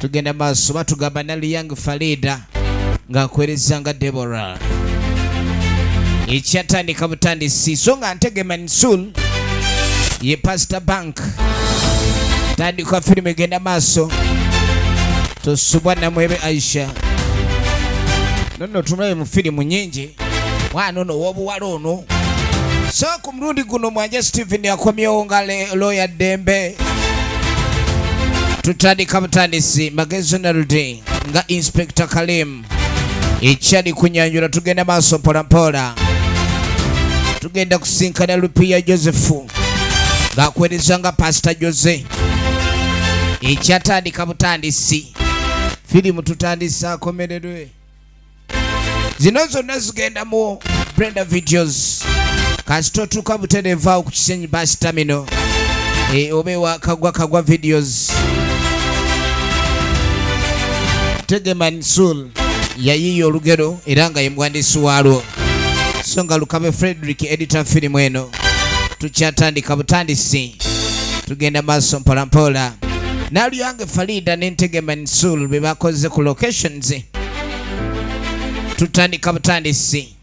tugenda maaso batugamba nali young Farida ng'akwereza nga Deborah ekyatandika butandisi so nga Ntege Mansour ye Pastor Bank tandika firimu egenda maaso tosubwa na mwebe Aisha nono tumulabe mu firimu nyingi mwana ono w'obuwala ono so ku mulundi guno Mwanja Stephen yakomyewo nga lawyer Dembe tutandika butandisi Magezi Naldi nga Inspector Kalim ekyali kunyanjula tugenda maaso mpolampola tugenda kusinkana Lupia Joseph ng'akwereza nga Pastor Jose ekyatandika butandisi firimu tutandisa Akomererwe zino zonna zigenda mu Brenda Videos kasito tuka butereva ku Kisenyi bus terminal obewa kagwa videos Ntege Mansour yayiyo olugero era nga ye muwandiisi walwo so nga Lukabe Frederick editor firimu eno tukyatandika butandisi tugenda maaso mpolampola nali yange Farida ne Ntege Mansour be bakoze ku locations tutandika butandisi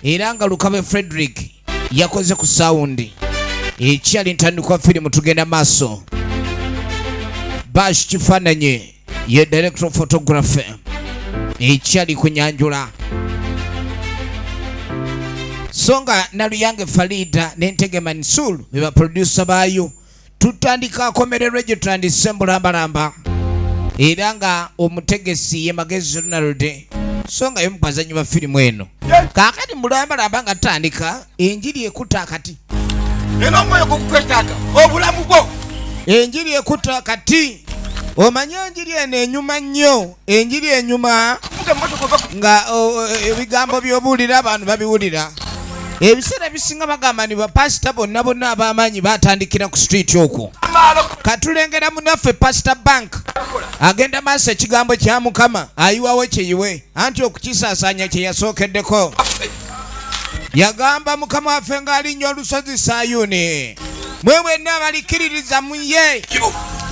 era nga Lukabe Frederick yakoze ku sound ekyali ntandikwa firimu tugenda maaso Bash Kifananye ye director of photography ekyali kunyanjula songa nali yange Farida ne Ntege Mansour be ba producer bayo tutandika Akomererwe gye tutandise mbulambalamba era nga omutegesi ye Magezi Naldi songa yo mupazanyi ba firimu eno kakati mbulambalamba nga tutandika enjiri ekuta akati eno moyo kukwetaka obulamu bwo enjiri ekuta akati omanya enjiri eno enyuma nnyo enjiri enyuma nga ebigambo by'obuulira abantu babiwulira ebiseera bisinga bagamba ni bapasita bonna ab'amaanyi batandikira ku street okwo katulengera munaffe Pastor Bank agenda maaso ekigambo kya Mukama ayiwawo kyeyiwe anti okukisaasaanya kye yasookeddeko yagamba Mukama waffe ng'alinnyo olusozi Sayuni mwe mwenna abalikiririza mu ye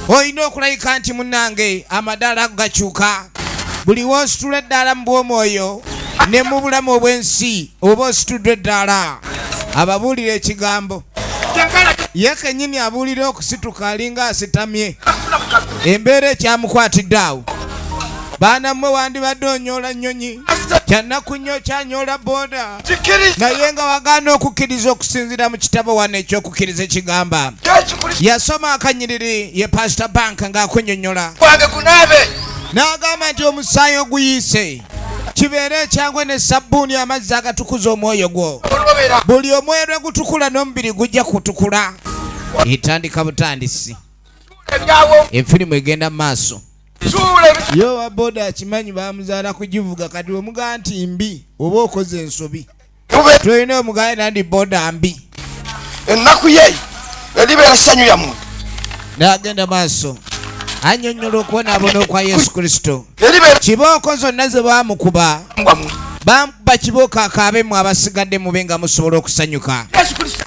olina okulayika nti munnange amadaala gakyuka buli w'ositula eddaala mu bw'omwoyo ne mu bulamu obw'ensi oba ositudde eddaala ababuulira ekigambo ye kennyini abuulira okusituka alinga asitamye embeera ekyamukwatidde awo baana mmwe wandibadde onyoola nnyonyi kyannaku nnyo kyanyoola booda naye nga wagaana okukkiriza okusinziira mu kitabo wano ekyokukkiriza ekigamba yasoma akanyiriri ye Pastor Bank ng'akunnyonnyola n'agamba nti omusaayi oguyiise kibeere ekyangwe ne sabbuuni amazzi agatukuza omwoyo gwo buli omwerwe gutukula n'omubiri gujja kutukula etandika butandisi efirimu egenda mu maaso yo wa boda akimanyi bamuzaala kugivuga kati omugaa nti mbi oba okoze ensobi tulina omugaye nandi boda mbi ennaku ye eribeera ssanyu ya muntu n'agenda maaso annyonnyola okubonaabona okwa Yesu Kristo kibooko zonna ze baamukuba bamukuba kibooko akaabemu abasigadde mube nga musobola okusanyuka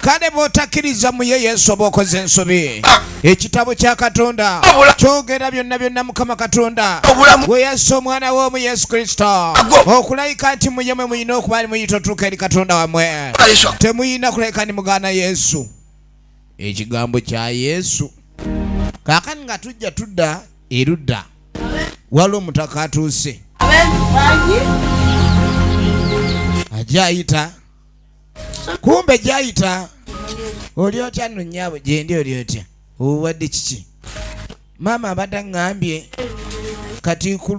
kale bw'otakkiriza mu ye Yesu oba okoze ensobi ekitabo kya Katonda kyogera byonna Mukama Katonda bwe yassa omwana w'omu Yesu Kristo okulayika nti muye mwe muyina okuba ali muyita otuuka eri Katonda wammwe temuyina kulayika ni mugaana Yesu ekigambo kya Yesu kaakani nga tujja tudda erudda waliwo omutaka atuuse ajja ayita kumbe gyayita oli otya nno nnyabo gyendi oli otya obadde kiki maama abadde aŋŋambye kati ku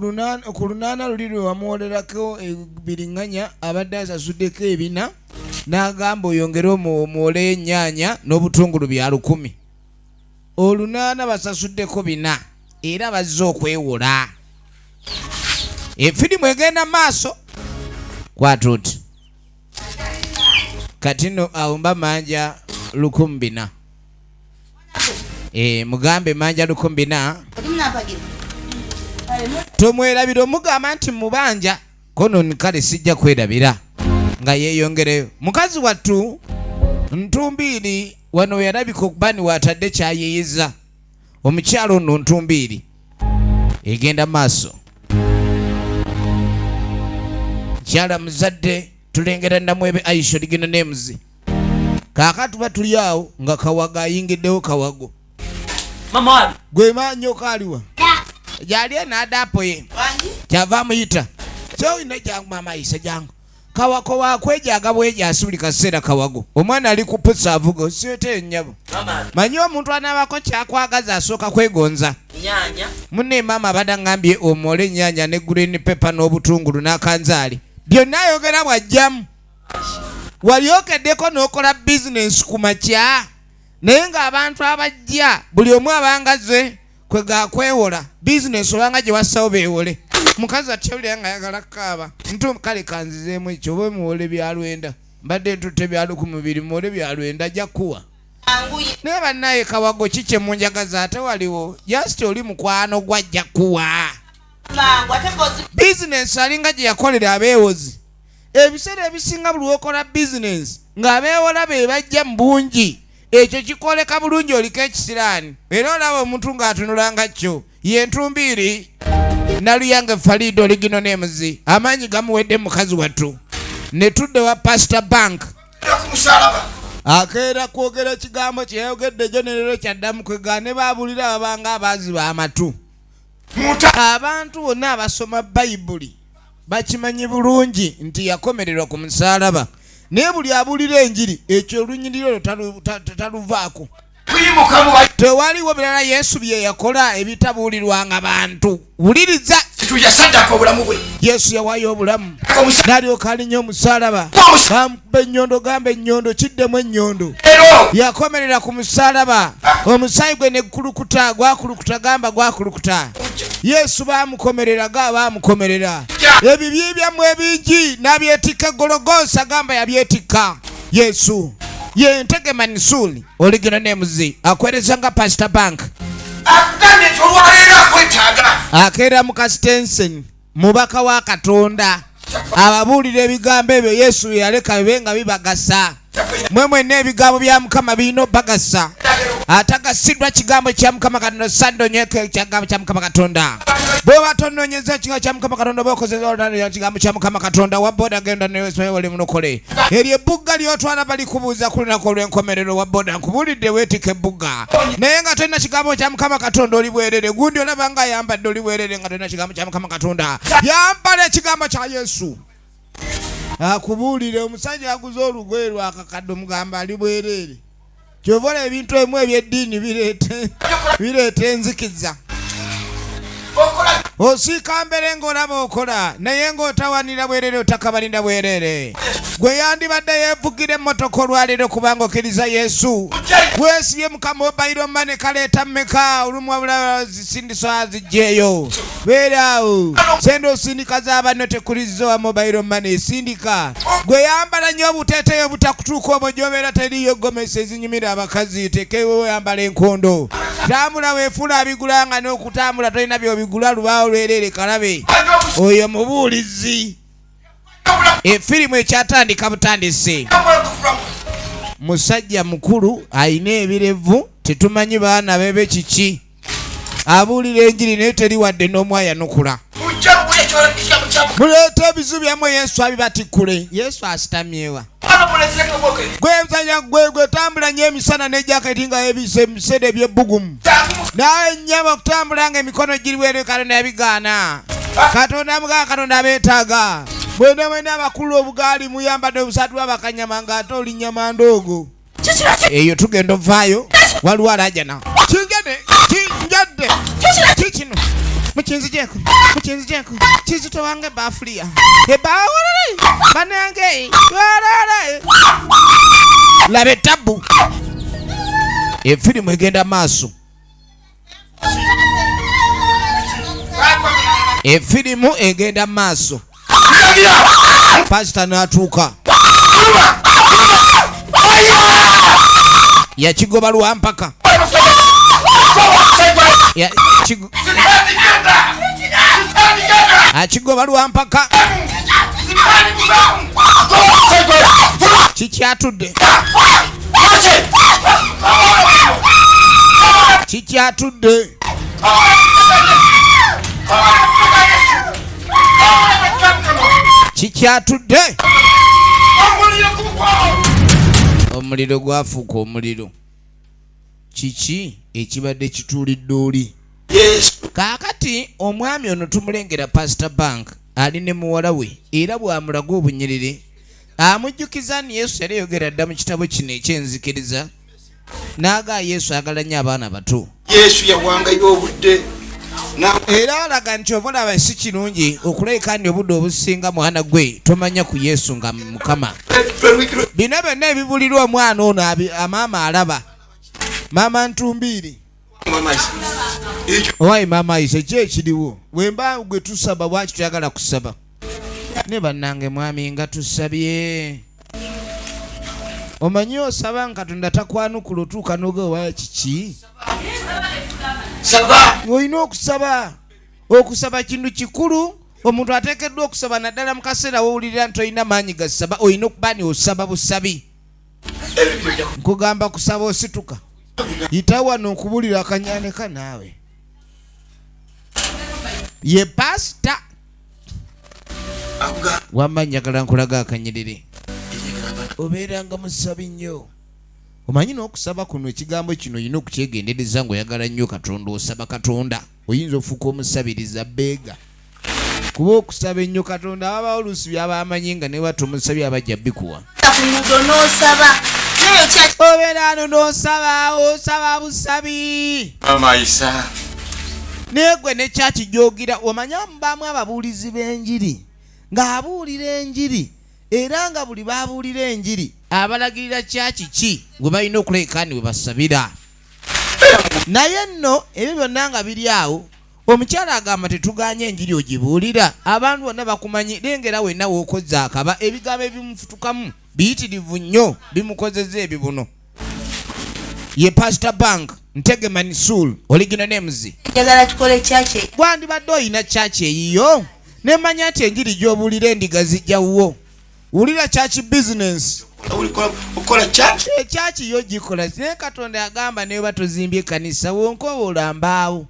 lunaana luli lwe wamuwolerako ebiriŋŋanya abadde asasuddeko ebina n'agamba oyongere omuwole ennyaanya n'obutungulu bya 10 olunaana basasuddeko 4 era bazze okwewola efirimu egenda maaso kwata oti kati no awumba manja 400 mugambe manja 400 tomwerabira omugamba nti mubanja kono nkale sijja kwerabira nga yeeyongereyo mukazi wattu Ntumbiiri wano yalabika okuba ni watadde kyayeeyeza omukyalo ono Ntumbiiri egenda maaso. Kyala muzadde tulengera Namwebe Aisha ligina names. Kaakati batuli awo nga Kawaga ayingiddewo Kawago. Mama wapi? Gwe manyo kaliwa. Jali n'adapo ye. Kyava muyita. So ine jangu mama Aisha jangu. Kawako wakwejaga bweja asuli kaseera Kawago. Omwana ali kupusa avuga osiyete nnyabo. Manyo omuntu anabako kyakwagaza asooka kwegonza. Nyanya. Munne mama badangambye omole nyanya ne green pepper n'obutungulu n'akanzaali. Byonna ayogera bwajjamu. Walyokeddeko n'okola business ku makya. Naye ng'abantu abajja buli omu abangaze kwega kwewola business olanga gye wassawo beewole. Mukazi atyawulira nga ayagala kaaba. Ntu kale kanzizeemu ekyo oba muwole byalwenda. Mbadde ntutte byalu ku mubiri muwole byalwenda ajja kuwa. Naye bannaye Kawago kikye munjagaza ate waliwo. Just oli mukwano gwajja kuwa. Business alinga gye yakolera abeewozi. Ebiseera ebisinga buli okola business ng'abeewola be bajja mu bungi. Ekyo kikoleka bulungi oliko ekisiraani. Era olaba omuntu ng'atunulanga kyo. Ye Ntumbiiri Naluyange Falido Ligino Names. Amaanyi gamuwedde mukazi wattu. Ne tudde wa Pastor Bank. Akeera kwogera kigambo kye yayogedde gyo ne leero kyaddamu kwega ne baabulira babanga abaaziba amatu. Abantu bonna abasoma Bayibuli bakimanyi bulungi nti yakomererwa ku musaalaba. Naye buli abulira enjiri ekyo olunyiriro taluvaako. Tewaliwo birala Yesu bye yakola ebitabuulirwanga bantu. Wuliriza. Yesu yawaayo obulamu. N'alyoka alinnya omusaalaba. Bamukuba ennyondo gamba ennyondo kiddemu ennyondo. Yakomerera ku musaalaba. Omusaayi gwe ne gukulukuta gwakulukuta gamba gwakulukuta. Yesu bamukomerera ga bamukomerera. Ebibye byammwe ebingi n'abyetikka Gologosa gamba yabyetikka. Yesu ye Ntege Mansuli Original Names akwereza nga Pastor Bank. Akugambye tolwaleero akwetaaga. Akeera mu Kastensen mubaka wa Katonda. Ababuulira ebigambo ebyo Yesu yaleka bibe nga bibagasa. Mwenna ebigambo bya Mukama birina bagasa. Atagassiddwa kigambo kya Mukama Katonda sandonyeke kigambo kya Mukama Katonda. Bwe batononyeza kigambo kya Mukama Katonda bokozeza kigambo kya Mukama Katonda wabboda genda ne wali munokole. Eryo ebbugga lyotwala bali kubuuza ku lunaku olw'enkomerero wabboda nkubulidde weetika ebugga. Naye nga tolina kigambo kya Mukama Katonda oli bwerere. Gundi olaba nga ayambadde oli bwerere nga tolina kigambo kya Mukama Katonda. Yambala ekigambo kya Yesu. Akubuulire omusajja aguze olugoye lwakakadde omugamba ali bwerere. Kyovola ebintu emu ebyeddiini bireeta enzikiza. Osiika mbere ng'olaba okola naye ng'otawanira bwerere otakabalinda bwerere. Gwe yandibadde yeevugire emmotoka olwaleero kubanga okkiriza Yesu. Weesibye Mukama Mobile Money kaleeta mmeka olumu wabula zisindiswa zijjeeyo. Beeraawo sente osindika z'abanno tekulizo wa Mobile Money esindika. Gwe yambala nnyo obuteeteeyo obutakutuuka omwo gy'obeera teriyo gomesi ezinyumira abakazi tekeewo yambala enkondo. Tambula weefula abigulanga n'okutambula tolina by'obigula lubaawo lwerere kalabe. Oyo mubuulizi. Efirimu ekyatandika butandise. Musajja mukulu ayina ebirevu tetumanyi baana bebe kiki. Abuulira enjiri naye teri wadde n'omu ayanukula. Muleeta ebizu byammwe Yesu abibatikkule. Yesu asitamyewa. Gwe tambula nnyo emisana n'egyakati nga ebiseera ebyebbugumu. Nawe nnyama okutambula nga emikono giriwo eri Katonda yabigaana. Katonda mugaa Katonda abeetaaga. Mwena abakulu obugaali muyambadde obusatu bw'abakanyama ng'ate oli nnyama ndoogo. Eyo tugenda ovaayo waliwo alajana. Kinjadde. Kikino. Mukinzijeeko. Kizito wange baafuliya. Ebaawolere. Banange. Walale. Laba ettabu. Efirimu egenda maaso. Efirimu egenda maaso. Pastor n'atuuka. Yakigoba lwampaka. Akigoba lwampaka. Kikyatudde. Kikyatudde. Kikyatudde omuliro gwafuuka omuliro. Kiki ekibadde kituulidde oli? Kaakati omwami ono tumulengera Pastor Bank ali ne muwala we era bw'amulaga obunyiriri amujjukiza ni Yesu yali yogera dda mu kitabo kino eky'enzikiriza n'aga Yesu ayagala nnyo abaana bato. Yesu yawangayo obudde era alaga nti omulaba si kirungi okulabika ndi obudde obusinga mwana gwe tomanya ku Yesu nga Mukama. Bino byonna ebibulirwa omwana ono amaama alaba. Mama Ntumbiiri owayi mama ise ki ekiriwo wemba gwe tusaba bwaki tuyagala kusaba ne bannange mwami nga tusabye. Omanyi osaba nga Katonda takwanukula otuuka n'ogeowaya kiki? Olina okusaba kintu kikulu. Omuntu ateekeddwa okusaba naddala mu kaseera wowulirira nti olina maanyi gasaba olina okuba ni osaba busabi. Nkugamba kusaba osituka yita wano okubulira akanyaneka naawe ye pasita wamba njagala nkulaga akanyiriri obeeranga musabi nnyo. Omanyi n'okusaba kuno ekigambo kino olina okukyegendereza ng'oyagala nnyo Katonda osaba Katonda oyinza ofuuka omusabiriza beega kuba okusaba ennyo Katonda ababawo oluusi by'abamanyi nga ne batomusabye abajja bikuwa. Obeera ano n'osaba osaba busabi Mama Isa naye gwe ne kyaki gy'ogira omanya mubaamu ababuulizi b'enjiri ng'abuulira enjiri era nga buli baabuulira enjiri abalagirira kyaki ki gwe balina okulabika ni bwe basabira. Naye nno ebyo byonna nga biri awo omukyala agamba tetuganye enjiri ogibuulira abantu bonna bakumanyi lengera wenna w'okoze akaba ebigambo ebimufutukamu biyitirivu nnyo bimukozeza ebibuno. Ye Pastor Bank Ntegema Nisul original names njagala tukole chache gwandibadde oyina chache eyiyo nemanya ati enjiri gy'obuulira endiga zijjawwo wulira chachi business okola chachi chachi yo gikola naye Katonda yagamba naye batozimbye ekkanisa wonkoba olambaawo.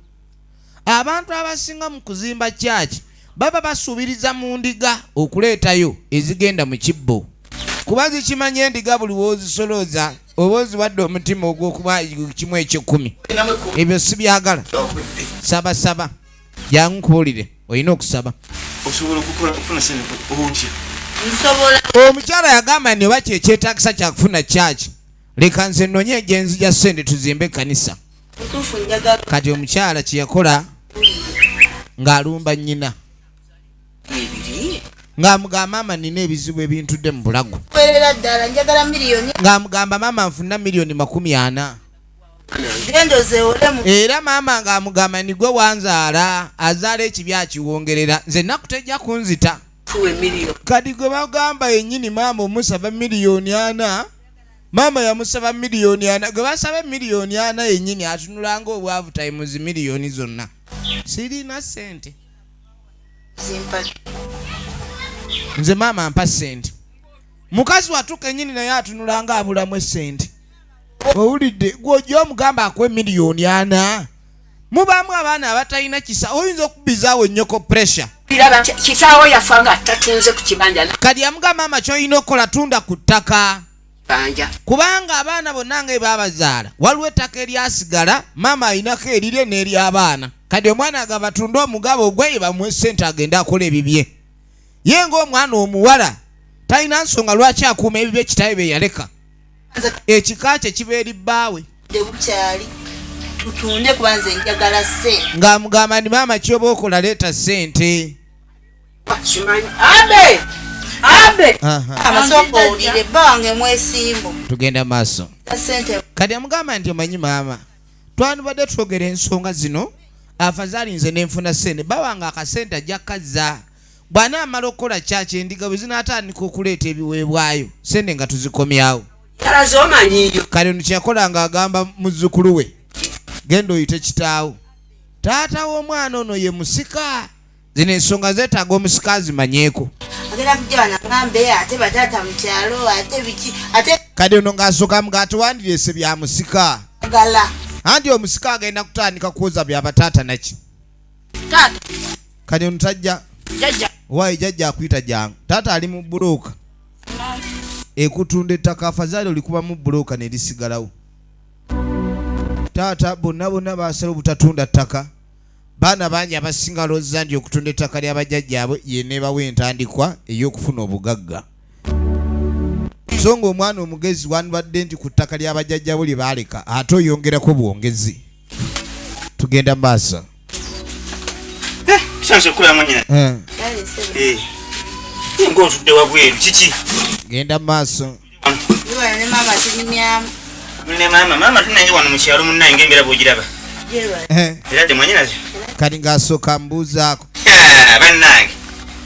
Abantu abasinga mu kuzimba chachi baba basuubiriza mu ndiga okuleetayo ezigenda mu kibbo kuba zikimanya endiga buli woozisolooza oba oziwadde omutima ogw'okuba kimu eky'ekkumi ebyo si byagala. Saba jangu nkubuulire olina okusaba osobola okufuna sente otya? Omukyala yagamba nti oba kyekyetaagisa kyakufuna kyaki leka nze nnonye egyenzija ssente tuzimbe ekkanisa. Kati omukyala kye yakola ng'alumba nnyina ng'amugamba maama nina ebizibu ebintudde mu bulago ng'amugamba maama nfuna $40,000,000 era maama ng'amugamba nigwe wanzaala azaala ekibi akiwongerera nze nnaku tejja kunzita. Kati gwe bagamba yennyini maama omusaba $4,000,000 maama yamusaba $4,000,000 gwe basaba $4,000,000 yennyini atunulanga obwavu tayimuzi $1,000,000 zonna sirina ssente nze maama ampa ssente. Mukazi watuuka ennyini naye atunulanga abulamu essente. Owulidde gw'ojja omugamba akuwa $1,000,000 mubaamu abaana abatalina kisa oyinza okubizaawo ennyoko pressure. Kitaawo yafanga tatunze ku kibanja kati yamugamba maama ky'olina okukola tunda ku ttaka kubanga abaana bonna nga ebaabazaala waliwo ettaka eryasigala maama ayinako erirye n'ery'abaana. Kati omwana agamba tunda omugabo ogwe bamuwe ssente agende akola ebibye. Ye ng'omwana omuwala talina nsonga lwaki akuuma ebibye kitaawe bye yaleka. Ekika kye kiba eri bbaawe tutunde kubanza njagala ssente ng'amugamba ndi maama kyoba okola leeta ssente. amasoko owulire bba wange mwesimbu tugenda maaso. ssente Kati amugamba nti omanyi maama twandibadde twogera ensonga zino afazaali nze nenfuna ssente bba wange akasente ajja kazza bw'anaamala okukola kyaki endiga bwe zinaatandika okuleeta ebiweebwayo ssente nga tuzikomyawo. Kale ono kyeyakola ng'agamba muzzukulu we genda oyite kitaawo taata w'omwana ono ye musika zino ensonga zeetaaga omusika azimanyeeko. agenda kujja banambe ate bataata mu kyalo ate biki ate kati ono ng'asooka mugaati wandireese bya musika gala anti omusika agenda kutandika kwoza bya bataata naki Tata. Kati ontajja. Jajja. Wai jajja akuita jangu. Tata ali mu buloka. Ekutunda ettaka afadhali olikuba mu buloka ne lisigalawo. Tata bonna basala obutatunda ttaka. Baana bangi abasinga lozza ndi okutunda ettaka ly'abajjajjaabwe yenna ebawa entandikwa ey'okufuna obugagga. So ng'omwana omugezi wandibadde nti ku ttaka ly'abajjajjaabwe lye baaleka ate oyongerako bwongezi. Tugenda maaso. Sanze kula mwanyina. Ngo tudde wabweru kiki? Genda maaso. Yuwa ne mama tinyamya. Ne mama tunanye wano mu kyalo munnaye ngembera bwogiraba. Era de mwanyina ze. Kati ng'asooka mbuuzaako. Bannange.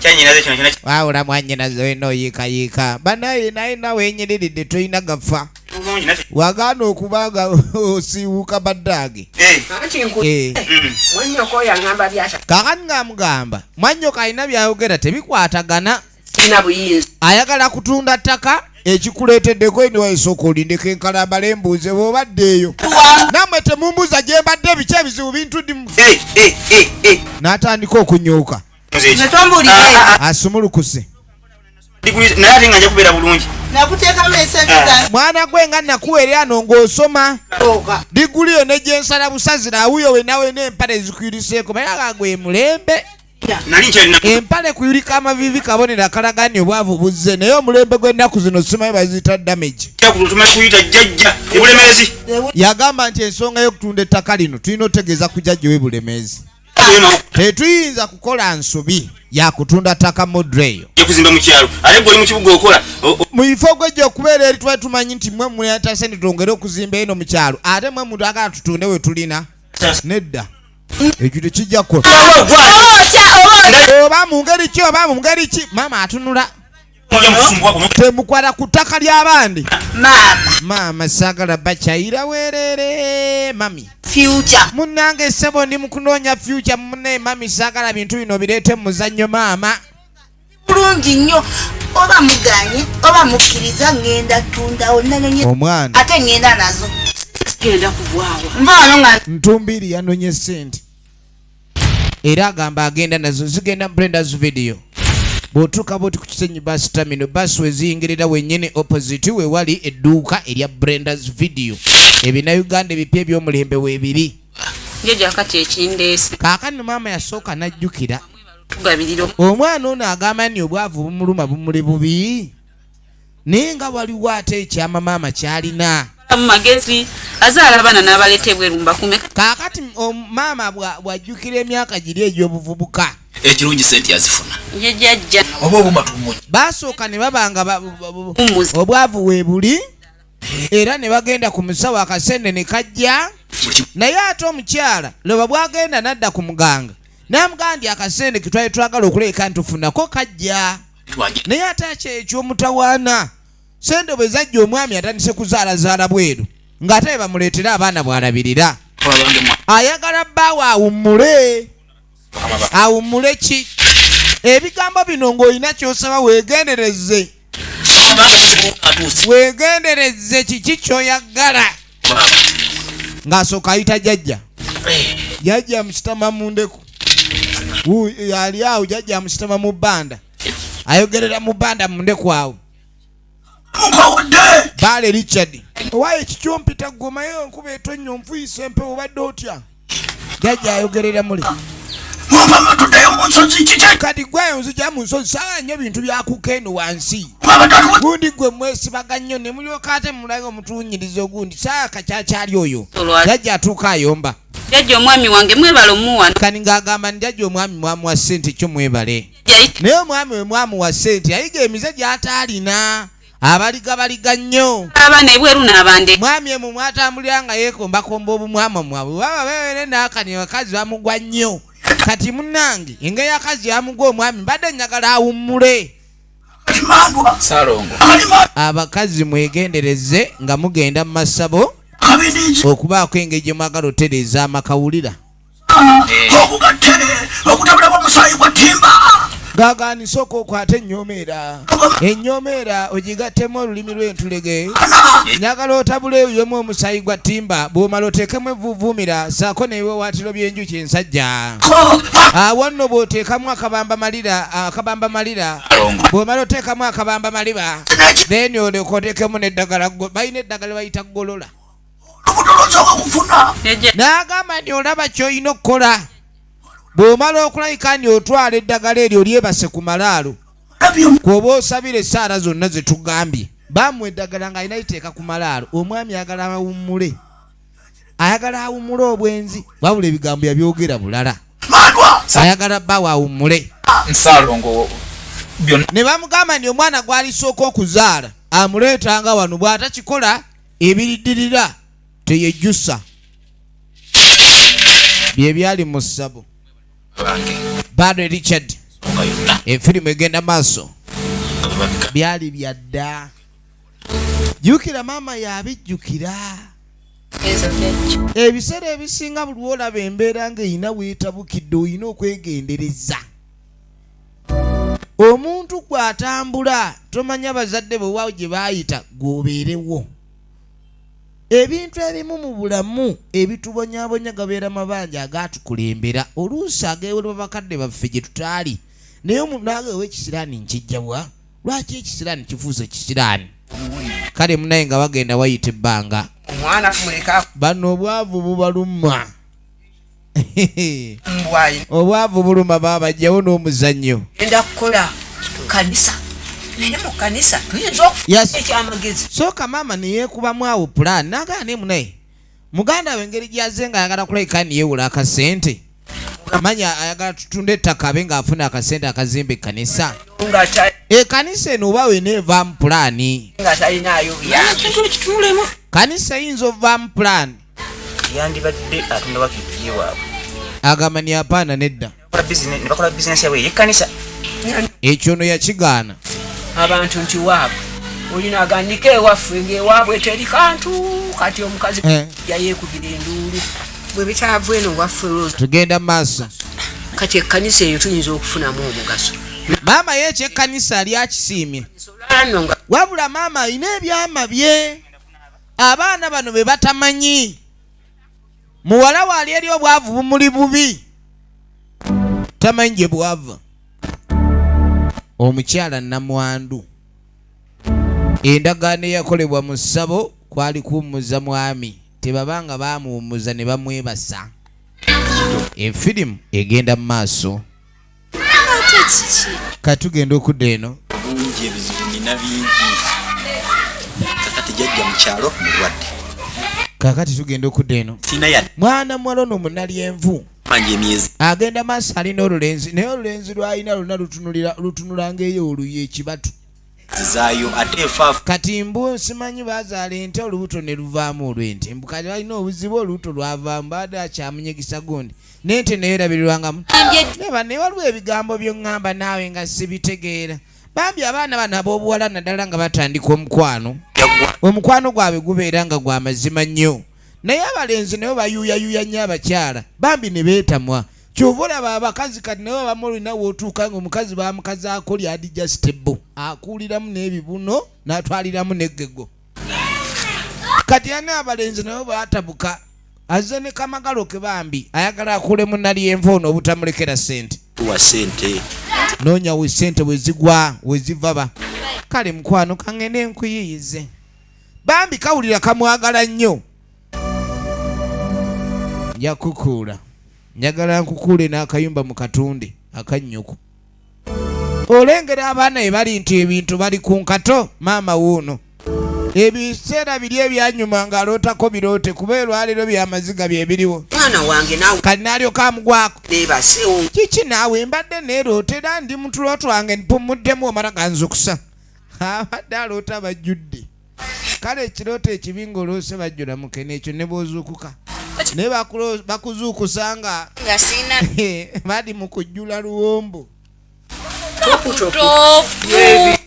Kyanyinaze kino kino. Waawula mwanyinaze wena oyiikayiika. Banaye naye nawe enyiriridde toyina gafa. Wagaana okubanga osiiwuuka baddaage. Mwannyoko yangamba byata. Kaakati ng'amugamba mwannyoko alina byayogera tebikwatagana. Sina buyinza. Ayagala kutunda ttaka ekikuleeteddeko eni waisooka olindeko enkalambala embuuze bw'obaddeeyo. Nammwe temumbuuza gye mbadde biki ebizibu bintuddimu. N'atandika okunyuuka. Asumulukuse. Naye ate nga nja kubeera bulungi. Nakuteekamu esente zange. Mwana gwe nga nakuweerera ano ng'osoma. Diguli yo ne gye nsala busazi naawuyo wenawe n'empale ezikuyiriseeko bayaga gwe mulembe. Empale kuyulika amavivi kabonera kalaganya obwavu buzze naye omulembe gw'ennaku zino simanyi baziyita damage. Yagamba nti ensonga y'okutunda ettaka lino tulina otegeeza ku jjajja w'ebulemeezi. Tetuyinza kukola nsobi ya kutunda ttaka modreyo. Kuzimba mu kyalo. Ate gwe mu kibuga okola. Mu bifo gw'ejja okubeera eri twali tumanyi nti mmwe muleeta sente twongere okuzimba eno mu kyalo. Ate mmwe muntu agala tutunde we tulina. Nedda. Ekyo tekijja kukola. Oba mu ngeri ki oba mu ngeri ki. Maama atunula. Temukwala ku ttaka ly'abandi. Maama saagala bakyayira weerere mami. Future. Munnange ssebo ndi mu kunoonya future munne mami saagala bintu bino bireete mu muzannyo maama. Bulungi nnyo oba muganye oba mukkiriza ngenda tundawo nanonye omwana ate ngenda nazo Genda kuvaawa. Mbaano nga Ntumbiri yanonye ssente era agamba agenda nazo zigenda Brenda's video. Bw'otuuka bw'oti ku Kisenyi bus terminal bus weziyingirira wennyini opposite we wali edduuka erya Brenda's video. Ebinnauganda ebipya eby'omulembe weebiri. Jjajja kati ekindeese. Kaakano maama yasooka n'ajjukira. Tugabiriro. Omwana ono agamba nti obwavu bumuluma bumuli bubi. Naye nga waliwo ate ekyama maama kyalina. Magezi azaala abaana n'abaleetebwa erumba kumeka. Kaakati maama bw'ajjukira emyaka giri egy'obuvubuka. Ekirungi sente yazifuna. Ye jjajja. Oba obuma tumunya. Basooka ne babanga obwavu weebuli era ne bagenda ku musawo akasende ne kajja. Naye ate omukyala loba bwagenda n'adda ku muganga. Namugandi akasende ke twali twagala okuleeka ntufunako kajja. Naye ate eky'omutawaana sente bwe zajja omwami atandise kuzaalazaala bweru ng'ate bamuleetera abaana bw'alabirira. Ayagala bbaawe awummule. Awummule ki? Ebigambo bino ng'olina ky'osaba weegendereze. Weegendereze kiki ky'oyagala. Ng'asooka ayita jjajja. Jjajja amusitama mu ndeku. Yali awo jjajja amusitama mu bbanda. Ayogerera mu bbanda mu ndeku awo. Baale Richard. Owaaye kikyompita ggomayo nkuba etonnya onfuyisa empewo obadde otya. Jjajja ayogerera muli. Kati gweyo nzija mu nsozi sawa nnyo bintu byakuka eno wansi. Gundi gwe mwesibaga nnyo ne mulyoka ate mulaga omutuunyiriza ogundi sawa kakyakyali oyo. Jjajja atuuka ayomba. Jjajja omwami wange mwebale omuwa. Kani ng'agamba nti jjajja omwami mwamuwa ssente kyo mwebale. Naye omwami we mwamuwa ssente yayiga emize gy'ataalina. Abaliga nnyo. Abaana ebweru n'abande. Mwami emu mwatambulira nga yeekombakomba obumwama mwabwe. Baba beewere n'akani abakazi bamugwa nnyo. Kati munnange engeri akazi yamugwa omwami mbadde njagala awummule. Salongo. Abakazi mwegendereze nga mugenda mu masabo okubaako engeri gye mwagala otereeza amakawulira. Gagani soko kwate ennyomera ogigattemu olulimi lw'entulege njagala otabule yemu omusayi gwa timba bw'omala oteekemu evvuuvumira saako n'ebiwawaatiro by'enjuki ensajja awo nno bw'oteekamu akabamba malira bw'omala oteekamu akabamba maliba then olyoka oteekemu n'eddagala balina eddagala bayita golola n'agamba nti olaba ky'olina okukola bw'omala okulayika nti otwala eddagala eryo lyebase ku malaalo kwoba osabira essaala zonna ze tugambye bamuwa eddagala ng'alina liteeka ku malaalo omwami ayagala awummule obwenzi wabula ebigambo yabyogera bulala ayagala bbawe awummule ne bamugamba nti omwana gw'alisooka okuzaala amuleetanga wano bw'atakikola ebiriddirira teyejjusa bye byali mu ssabo Bado Richard efirimu egenda maaso byali byadda jukira mama yabijjukira ebiseera ebisinga buli olaba embeera ng'eyina weetabukidde oyina okwegendereza omuntu gw'atambula tomanya bazadde bwe waawo gye baayita gw'obeerewo ebintu ebimu mu bulamu ebitubonyabonya gabeera mabanja agaatukulembera oluusi ageewolebwa bakadde baffe gye tutaali naye omuntu ageewa ekisiraani nkijjabwa lwaki ekisiraani kifuuse ekisiraani kale munaye nga bagenda wayita ebbanga bano obwavu bubaluma obwavu buluma baabajjawo n'omuzannyo enda kukola kanisa naye mu kanisa tuyinza okufuna ekyamagezi sooka maama neyeekubamu awo pulaani nagaa ne munaye muganda we engeri gyaze nga ayagala kulayika niyeewula akasente manya ayagala tutunda ettaka abe ng'afuna akasente akazimba ekkanisa ekkanisa eno oba weneevaamu pulaani nga talinaayo kintu ekitunulemu kanisa eyinza ovaamu pulaani yandibadde atunda wakipiye waabwe agamba ni apaana nedda ne bakola bizinesi yabwe ey'ekkanisa ekyo no yakigaana abantu nti waabwe olina agandika ewaffe ng'ewaabwe teri kantu kati omukazi yayeekubira enduulu bwe bitaavu eno waffe tugenda maaso kati ekkanisa eyo tuyinza okufunamu omugaso maama ye ekyekkanisa lyakisiimye wabula maama alina ebyama bye abaana bano be batamanyi muwala waali eri obwavu bumuli bubi tamanyi gye bwava omukyala namwandu endagaano eyakolebwa mu ssabo kwali kuwummuza mwami tebabanga bamuwummuza ne bamwebasa efirimu egenda mu maaso katugenda okudda eno bungi ebizibu nina bingi kakati jajja mu kyalo mulwadde kakati tugenda okudda eno mwana muwala ono munalyenvu manje emyezi agenda maaso alina olulenzi naye olulenzi lwalina luna lutunula ng'eyo oluyo ekibatu zaayo ate efaafu kati mbu simanyi bazaala ente olubuto ne luvaamu olw'ente mbu kati balina obuzibu olubuto lwavaamu baada akyamunyegisa gundi n'ente naye erabirirwangamu ne waliwo ebigambo by'oŋŋamba naawe nga sibitegeera bambi abaana bano ab'obuwala naddala nga batandika omukwano gwabwe gubeera nga gwa mazima nnyo naye abalenzi nabo bayuuyayuuya nnyo abakyala bambi ne beetamwa kyova olaba abakazi kati naye abamu olina wootuuka nga omukazi bamukazaako lyadijasitebo akuuliramu n'ebibuno n'atwaliramu n'eggego kati yani abalenzi nabo baatabuka azze ne kamagalo ke bambi ayagala akuulemu nalyenvu ono obutamulekera ssente wa ssente noonya we ssente wezigwa wezivaba kale mukwano kangende nkuyiyize bambi kawulira kamwagala nnyo njakukuula njagala nkukuule n'akayumba mu katunde akannyuku olengera abaana be bali nti ebintu bali ku nkato maama wuuno ebiseera biri ebyanyuma ng'alootako biroote kuba olwaleero byamaziga bye biriwo mwana wange nawe kati n'alyoka amugwako neebasewo kiki naawe mbadde neerootera ndi mu tulooto wange mpumuddemu omala ganzukusa abadde aloota bajjudde kale ekirooto ekibi ng'oloose bajjula mukene ekyo ne bw'ozuukuka naye bakuzuukusa nga bali mu kujjula luwombo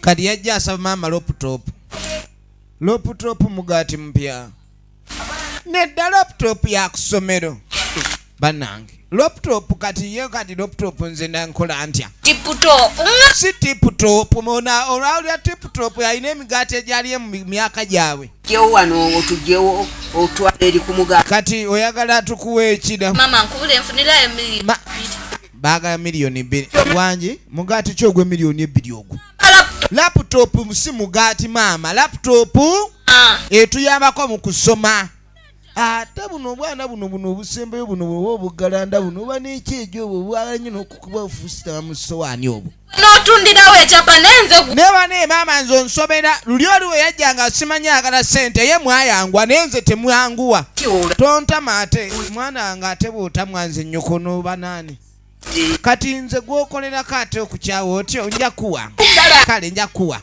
kati yajja asaba maama loputopu mugaati mpya nedda loputopu ya ku ssomero banange laptop kati ye kati laptop nze ndankola ntya Tiputop. si tiptop mona olawulya tiptop yalina emigaati egyali mu myaka gyabwe jewo wano otugyewo otwala eri ku mugaati kati oyagala tukuwa ekida Mama nkubule enfunira emili. baagala miliyoni 2 wangi mugaati ki ogwe miliyoni 2 ogwo laptop si mugaati maama laptop etuyambako mu kusoma ate buno obwana buno obusembeyo buno bwoba obugalanda buno oba n'ekyejo obwo bwalanye n'okukuba ofusita mu sowaani obwo N'otundirawo ekyapa nenze neba ne maama nze onsomera luli oliwo yajjanga simanyi agala ssente ye mwayangwa nenze temwanguwa tontama ate mwana wange ate bw'otamwa nze nnyoko n'oba naani kati nze gwokolerako ate okukyawa otyo nja kuwa kale nja kuwa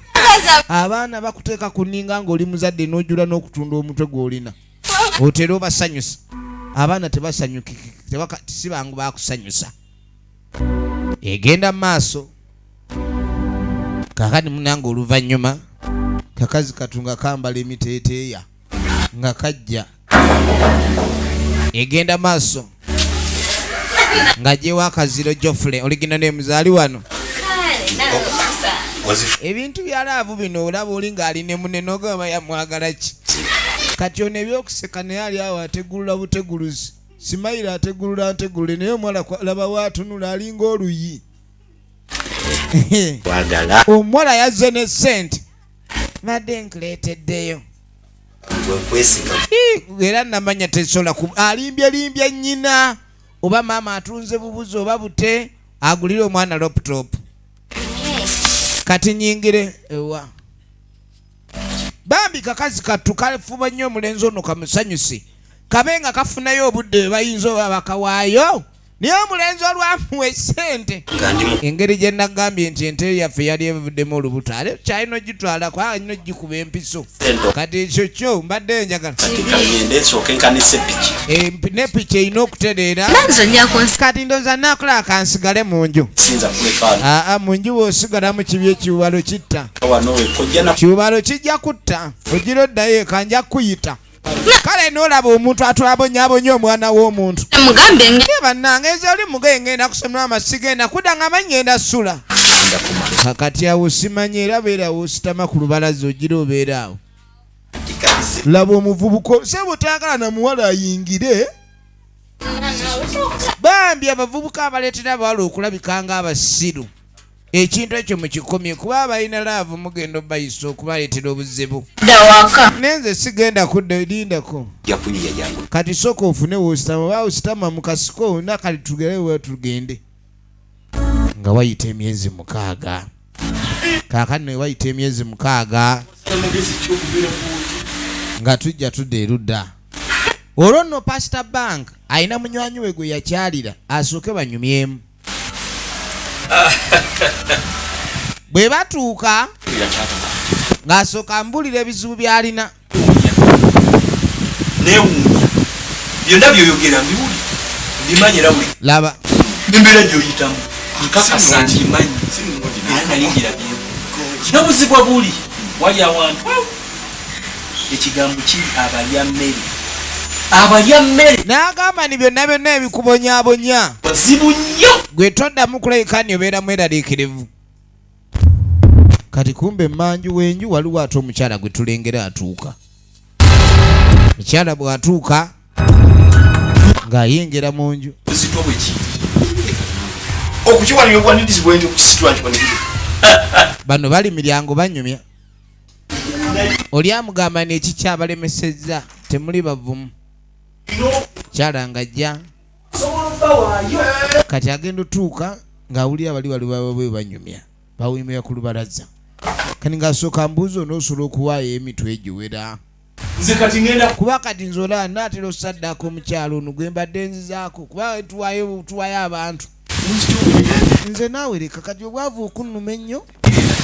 abaana bakuteeka ku nninga ng'oli muzadde n'ojula n'okutunda omutwe gw'olina otera obasanyusa abaana tebasanyukiki si bangu bakusanyusa egenda mu maaso kakati munange oluvannyuma kakazi katunga kambala emiteeteeya nga kajja egenda maaso nga gyewa akaziro Jofre oligina ne muzaali wano ebintu byalaavu bino olaba oli ng'alina munene ogamba yamwagala ki kati ono ebyokuseka naye ali awo ategulula buteguluzi simayira ategulula ntegulule naye omuwala laba waatunula alinga oluyi omuwala yazze ne ssente nadde nkuleeteddeyo era namanya tesobola alimbye nnyina oba maama atunze bubuzi oba bute agulire omwana laptop kati nyingire ewa bambi kakazi kattu kafuba nnyo omulenzi ono kamusanyusi kabenga kafunayo obudde bayinza oba bakawaayo naye omulenzi olwamuwa essente engeri gye nagambye nti ente yaffe yali evuddemu olubuto ale kyalina ogitwala kwa ino gikuba empiso kati ekyo kyo mbadde njagala ne piki erina okutereera kati ndoza nakola akansigale mu nju mu nju bw'osigala mu kibi ekiwubalo kitta kiwubalo kijja kutta ogira oddayo eka nja kuyita kale n'olaba omuntu atwabonyaabonya omwana w'omuntu bannange eza oli mugaye ngenda kusomera amasiga enda kudda nga manyenda ssula kakati awo simanyi era beera wositama ku lubalaza ogira obeera awo laba omuvubuka se bw'otaagala na muwala ayingire bambi abavubuka abaleetera abawala okulabika nga abasiru ekintu ekyo mukikomye kuba abalina laavu mugenda obayisa okubaleetera obuzibu nenze sigenda kudda lindako kati soka ofune wositama bawositama mu kasiko nakali tugerewe tugende nga wayita emyezi 6 kaakati ne wayita emyezi 6 nga tujja tudda erudda olwo nno pastor bank alina munywanyi we gwe yakyalira asooke banyumyemu bwe batuuka ng'asooka mbulira ebizibu by'alina neewuunya byonna byoyogera mbiwuli mbimanyira buli laba embeera gy'oyitamu nkakasa nkimanyi era nali ngirabyemu n'obusigwa buli wali awantu ekigambo kiri abalya mmere n'agamba ni byonna ebikubonyaabonya basibu nnyo gwe toddamu kulabika ni obeera mweraliikirivu kati kumbe mmanju w'enju waliwo ate omukyala gwe tulengera atuuka mukyala bw'atuuka ng'ayengera mu nju buzitwa bwe kiri okukiwanira obwanirizi bwenti okukisitula nkiwanirire bano bali miryango banyumya oli amugamba n'ekikyabalemesezza temuli bavumu kyala ng'ajja kati agenda otuuka ng'awulira bali bwe banyumya bawimira ku lubalaza kati ng'asooka mbuuzo n'osobola okuwaayo emitwe egiwera nze kati ngenda kuba kati nze olaba naatera osaddaako omukyalo ono gwe mbadde nzizaako kuba tuwaayo abantu nze naawe leka kati obwavu okunnuma ennyo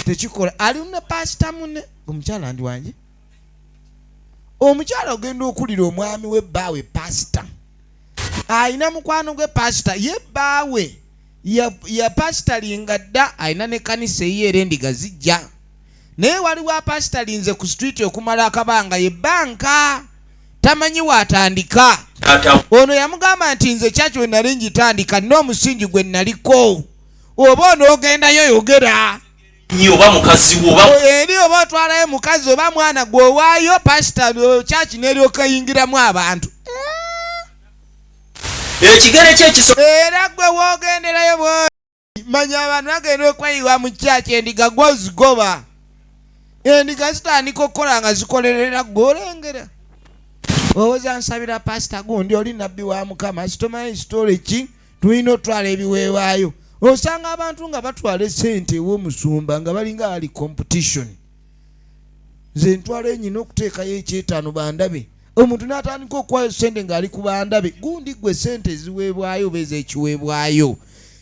tekikola alina pasita munne omukyala ndi wange omukyala ogenda okulira omwami w'ebbaawe pasita alina mukwano gwe pasita ye bbaawe ya pasitalinga dda alina ne kanisa eyiyeera endiga zijja naye waliwo apasitalinze ku street okumala akabanga ye banka tamanyi watandika. Ono yamugamba nti nze kyaki we nali ngitandika n'omusingi gwe naliko. Oba onogendayo yogera. Oba mukazi oba eri oba otwalayo mukazi oba mwana gwe owaayo pasita kyaki n'eryoka yingiramu abantu. ekigere kyekiso Era gwe woogenderayo manya abantu bagenda okweyiwa mu kyaki endiga gwozigoba. Endiga zitandika okukola nga zikolerera gw'olengera. Owoza nsabira pasita gundi oli nabbi wa Mukama sitomanyi kitole ki tulina otwala ebiweebwayo. Osanga abantu nga batwala sente ew'omusumba nga balinga ali competition. Nze ntwala enyina okuteekayo ekyetaano bandabe. Omuntu n'atandika okuwayo sente ng'ali ku bandabe. Gundi gwe sente ziweebwayo beza ekiweebwayo.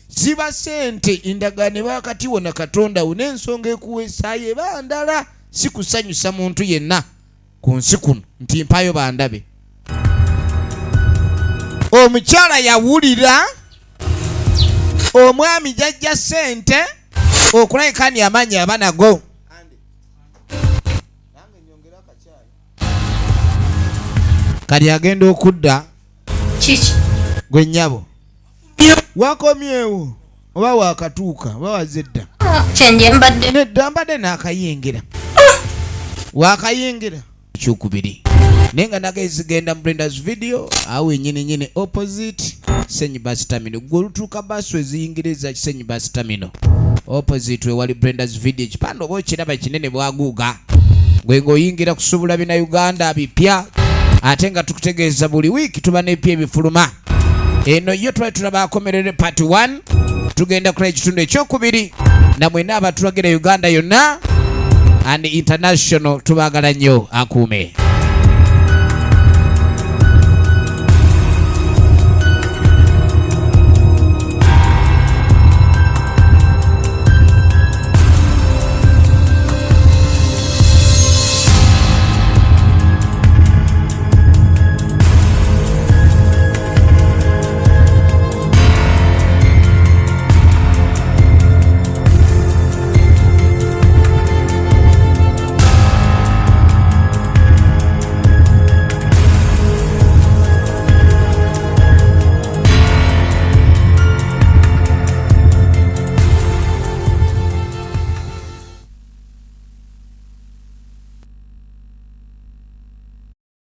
Ziba sente endagaano eba wakati wo na Katonda wo n'ensonga ekuweesaayo eba ndala. Si kusanyusa muntu yenna ku nsi kuno nti mpayo bandabe. Omukyala yawulira omwami jajja sente okulabikani amaanyi abanago. Kali agenda okudda kiki gwe nnyabo wakomyewo oba wakatuuka oba wazedda kyenje mbadde nedda mbadde n'akayingira wakayingira kyokubiri naye nga nagezigenda mu Brenda's video awo nyine opposite Senyi Bus Terminal gwe olutuuka basu eziyingiriza Senyi Bus Terminal opposite we wali Brenda's video ekipande oba okiraba kinene bwaguuga gwe ng'oyingira kusubula bina Uganda bipya ate nga tukutegeeza buli wiiki tuba n'epya ebifuluma. Eno yo twali tulaba Akomererwe part 1 tugenda kulaba ekitundu ekyokubiri namwe n'abatulagira Uganda yonna and international tubaagala nnyo akuume.